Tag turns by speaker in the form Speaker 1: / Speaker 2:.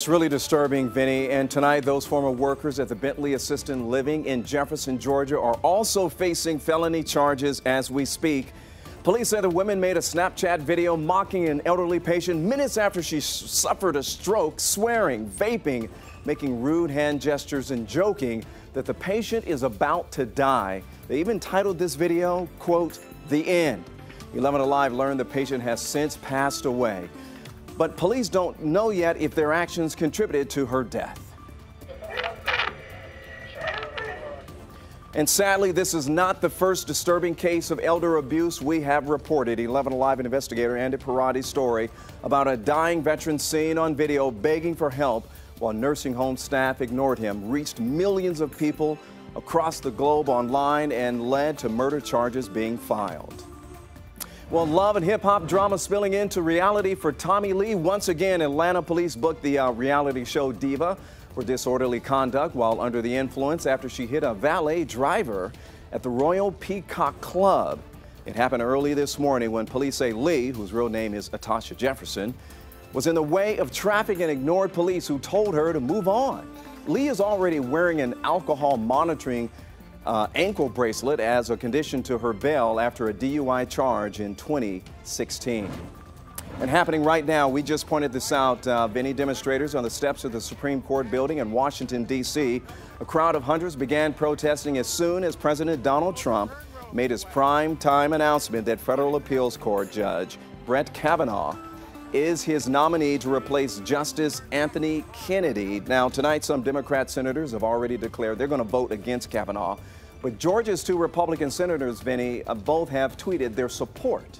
Speaker 1: It's really disturbing, Vinny, and tonight those former workers at the Bentley Assisted Living in Jefferson, Georgia are also facing felony charges as we speak. Police said the woman made a Snapchat video mocking an elderly patient minutes after she suffered a stroke, swearing, vaping, making rude hand gestures and joking that the patient is about to die. They even titled this video, quote, "The End." 11 Alive learned the patient has since passed away. But police don't know yet if their actions contributed to her death. And sadly, this is not the first disturbing case of elder abuse we have reported. 11 Alive investigator Andy Parati's story about a dying veteran seen on video begging for help while nursing home staff ignored him reached millions of people across the globe online and led to murder charges being filed. Well, love and hip-hop drama spilling into reality for Tommy Lee. Once again, Atlanta police booked the reality show diva for disorderly conduct while under the influence after she hit a valet driver at the Royal Peacock Club. It happened early this morning when police say Lee, whose real name is Atasha Jefferson, was in the way of traffic and ignored police who told her to move on. Lee is already wearing an alcohol monitoring ankle bracelet as a condition to her bail after a DUI charge in 2016. And happening right now, we just pointed this out, Vinny, demonstrators on the steps of the Supreme Court building in Washington, D.C. A crowd of hundreds began protesting as soon as President Donald Trump made his prime time announcement that federal appeals court judge Brett Kavanaugh is his nominee to replace Justice Anthony Kennedy. Now, tonight, some Democrat senators have already declared they're going to vote against Kavanaugh. But Georgia's two Republican senators, Vinny, both have tweeted their support.